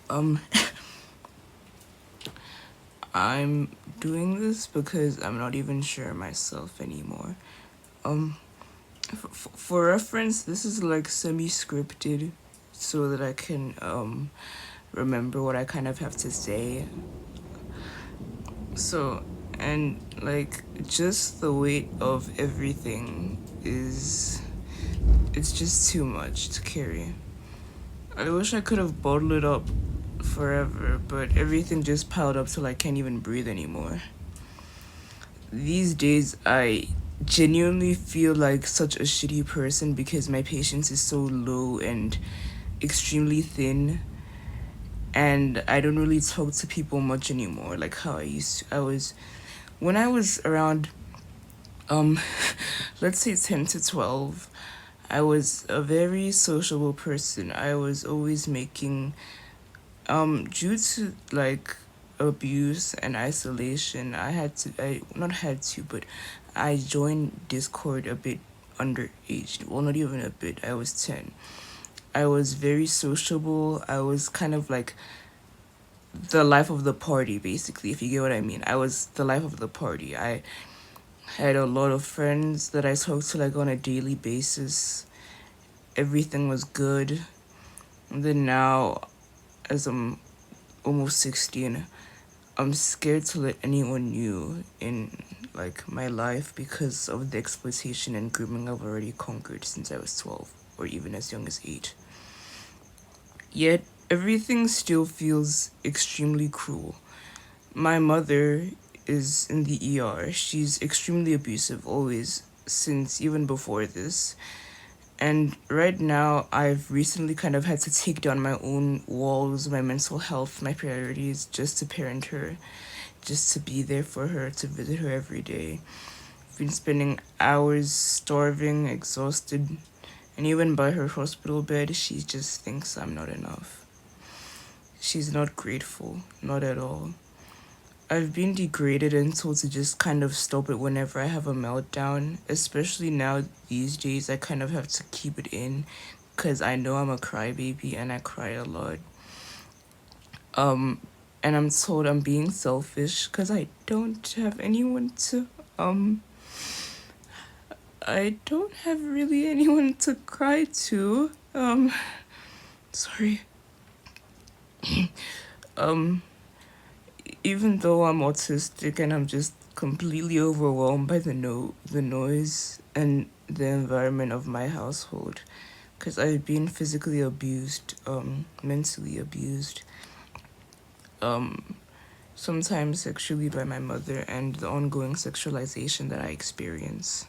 Um, I'm doing this because I'm not even sure myself anymore. Um, for reference, this is like semi-scripted, so that I can remember what I kind of have to say. So, and like just the weight of everything is it's just too much to carry. I wish I could have bottled it up forever, but everything just piled up till I can't even breathe anymore. These days, I genuinely feel like such a shitty person because my patience is so low and extremely thin, and I don't really talk to people much anymore like how I used to. When I was around, um, let's say 10 to 12, I was a very sociable person. I was always making, due to like abuse and isolation, I not had to, but I joined Discord a bit underage. Well, not even a bit. I was 10. I was very sociable. I was kind of like the life of the party, basically, if you get what I mean. I was the life of the party. I had a lot of friends that I talked to like on a daily basis. Everything was good. And then now, as I'm almost 16, I'm scared to let anyone new in like my life because of the exploitation and grooming I've already conquered since I was 12 or even as young as 8. Yet everything still feels extremely cruel. My mother is in the ER. She's extremely abusive always since even before this. And right now, I've recently kind of had to take down my own walls, my mental health, my priorities, just to parent her, just to be there for her, to visit her every day. I've been spending hours starving, exhausted, and even by her hospital bed, she just thinks I'm not enough. She's not grateful, not at all. I've been degraded and told to just kind of stop it whenever I have a meltdown, especially now these days. I kind of have to keep it in because I know I'm a crybaby and I cry a lot. Um, and I'm told I'm being selfish because um, I don't have really anyone to cry to. Sorry. Um, Even though I'm autistic and I'm just completely overwhelmed by the noise and the environment of my household, because I've been physically abused, mentally abused, um, sometimes sexually by my mother, and the ongoing sexualization that I experience.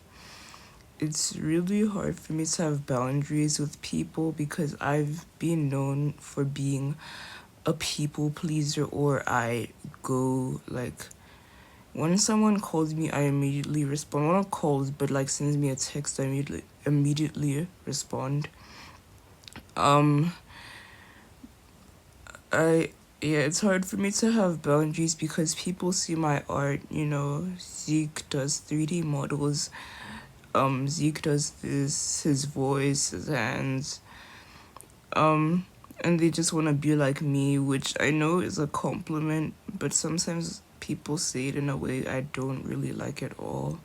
It's really hard for me to have boundaries with people because I've been known for being a people pleaser, or I go like when someone calls me, I immediately respond. Well, not calls, but like sends me a text, I immediately respond. Um, I Yeah, it's hard for me to have boundaries because people see my art. Zeke does 3D models. Zeke does this, his voice, his hands. And they just want to be like me, which I know is a compliment, but sometimes people say it in a way I don't really like at all.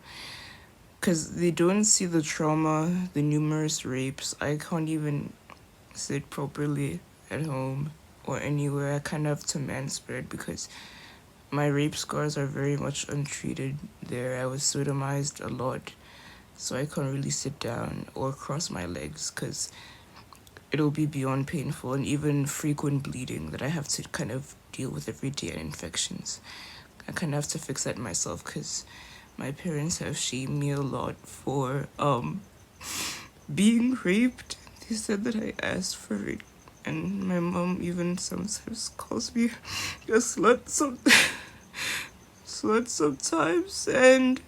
Because they don't see the trauma, the numerous rapes. I can't even sit properly at home or anywhere. I kind of have to manspread because my rape scars are very much untreated there. I was sodomized a lot, so I can't really sit down or cross my legs because it'll be beyond painful, and even frequent bleeding that I have to kind of deal with every day, and infections. I kind of have to fix that myself because my parents have shamed me a lot for being raped. They said that I asked for it, and my mom even sometimes calls me a slut. Slut sometimes, and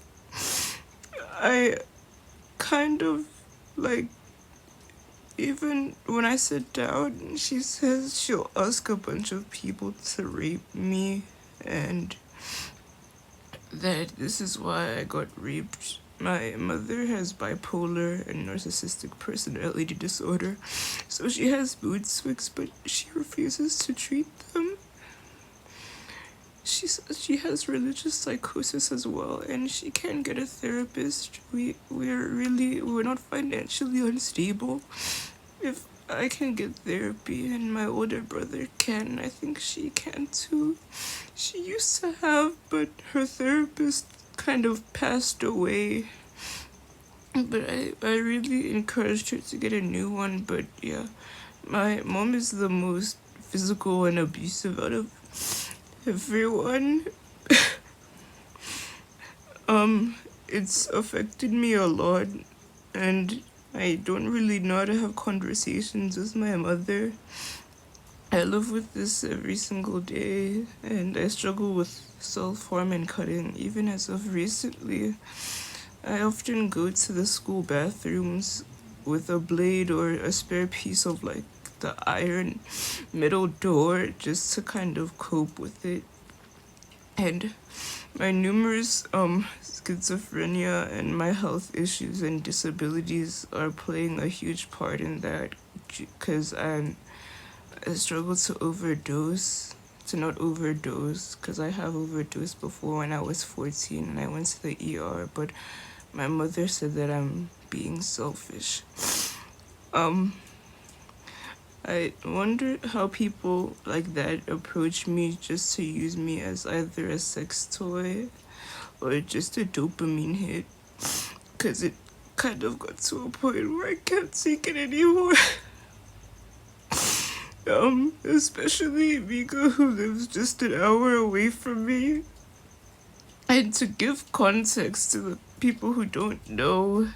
I kind of like, even when I sit down, she says she'll ask a bunch of people to rape me, and that this is why I got raped My mother has bipolar and narcissistic personality disorder, so she has mood swings, but she refuses to treat them. She says she has religious psychosis as well, and she can't get a therapist. We're not financially unstable. If I can get therapy and my older brother can, I think she can too. She used to have, but her therapist kind of passed away. But I really encouraged her to get a new one. But yeah, my mom is the most physical and abusive out of everyone. It's affected me a lot, and I don't really know how to have conversations with my mother. I live with this every single day, and I struggle with self-harm and cutting, even as of recently. I often go to the school bathrooms with a blade or a spare piece of like the iron middle door just to kind of cope with it. And my numerous schizophrenia and my health issues and disabilities are playing a huge part in that, because I struggle to not overdose, because I have overdosed before when I was 14 and I went to the ER, but my mother said that I'm being selfish. Um, I wonder how people like that approach me just to use me as either a sex toy or just a dopamine hit, because it kind of got to a point where I can't take it anymore. Especially Mika, who lives just an hour away from me. And to give context to the people who don't know,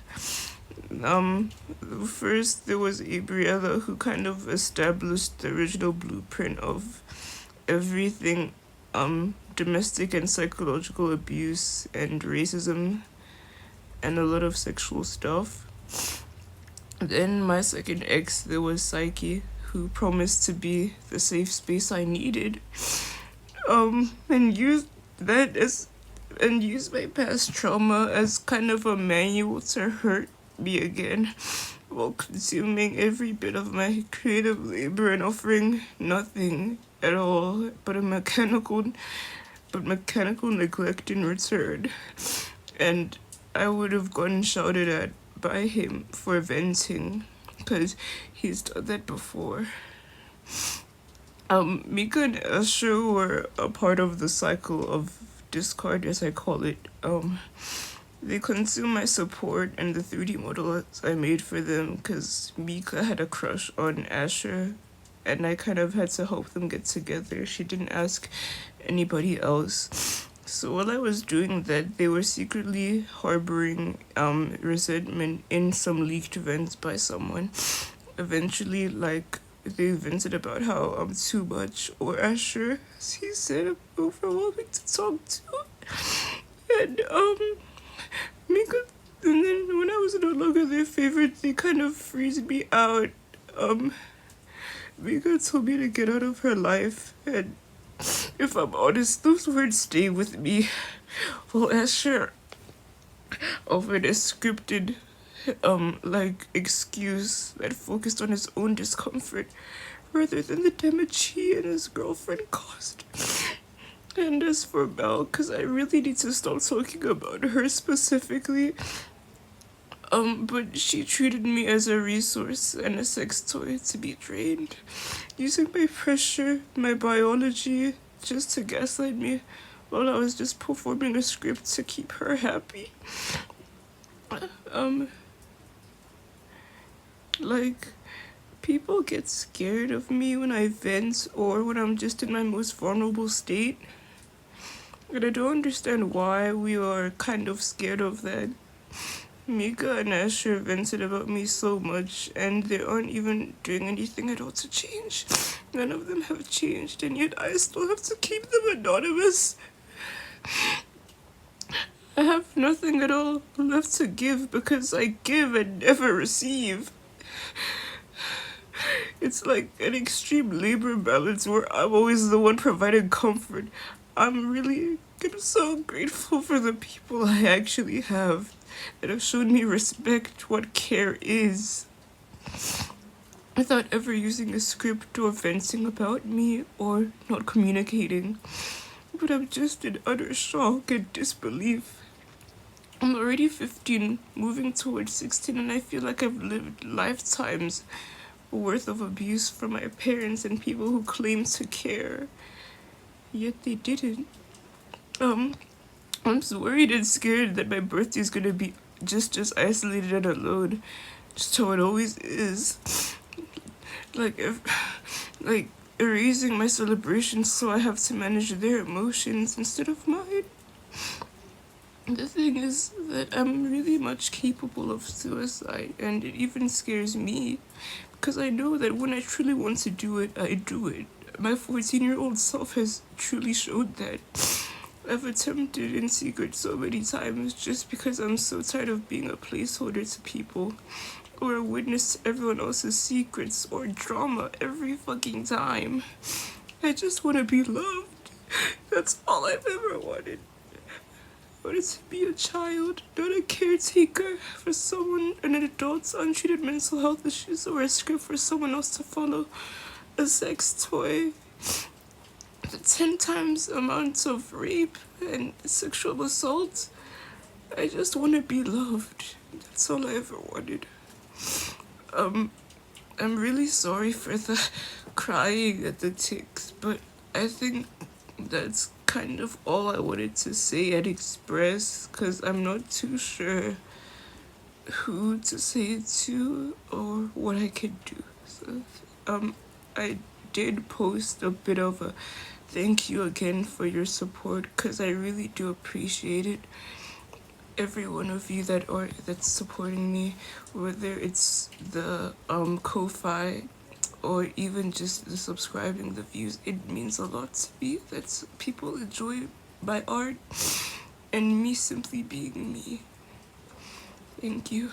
first there was Gabriella, who kind of established the original blueprint of everything, domestic and psychological abuse and racism and a lot of sexual stuff. Then my second ex, there was Psyche, who promised to be the safe space I needed, and used that as and used my past trauma as kind of a manual to hurt me again, while consuming every bit of my creative labor and offering nothing at all but mechanical neglect in return. And I would have gotten shouted at by him for venting, because he's done that before. Mika and Asher were a part of the cycle of discard, as I call it. They consumed my support and the 3D models I made for them, because Mika had a crush on Asher, and I kind of had to help them get together. She didn't ask anybody else. So while I was doing that, they were secretly harboring resentment in some leaked vents by someone. Eventually, like, they vented about how I'm too much, or Asher, as he said, I'm overwhelming to talk to. And Mika, and then when I was no longer their favorite, they kind of freezed me out. Mika told me to get out of her life, and if I'm honest, those words stay with me. Well, Asher offered a scripted excuse that focused on his own discomfort rather than the damage he and his girlfriend caused. And as for Mel, because I really need to stop talking about her specifically, but she treated me as a resource and a sex toy to be drained, using my pressure, my biology, just to gaslight me while I was just performing a script to keep her happy. Like, people get scared of me when I vent or when I'm just in my most vulnerable state. And I don't understand why we are kind of scared of that. Mika and Asher vented about me so much, and they aren't even doing anything at all to change. None of them have changed, and yet I still have to keep them anonymous. I have nothing at all left to give, because I give and never receive. It's like an extreme labor balance where I'm always the one providing comfort. I'm so grateful for the people I actually have. that have shown me respect what care is, without ever using a script or venting about me or not communicating. But I'm just in utter shock and disbelief. I'm already 15, moving towards 16, and I feel like I've lived lifetimes worth of abuse from my parents and people who claim to care. Yet they didn't. I'm so worried and scared that my birthday is gonna be just as isolated and alone, just how it always is. Like, like erasing my celebrations so I have to manage their emotions instead of mine. The thing is that I'm really much capable of suicide, and it even scares me because I know that when I truly want to do it, I do it. My 14-year-old self has truly showed that. I've attempted in secret so many times just because I'm so tired of being a placeholder to people or a witness to everyone else's secrets or drama every fucking time. I just want to be loved. That's all I've ever wanted. I wanted to be a child, not a caretaker for someone, an adult's untreated mental health issues, or a script for someone else to follow, a sex toy. The 10 times amounts of rape and sexual assault. I just want to be loved. That's all I ever wanted. I'm really sorry for the crying at the tics, but I think that's kind of all I wanted to say and express, because I'm not too sure who to say it to or what I could do. So, I did post a bit of a thank you again for your support, because I really do appreciate it. Every one of you that's supporting me, whether it's the Ko-Fi or even just the subscribing, the views, it means a lot to me that people enjoy my art and me simply being me. Thank you.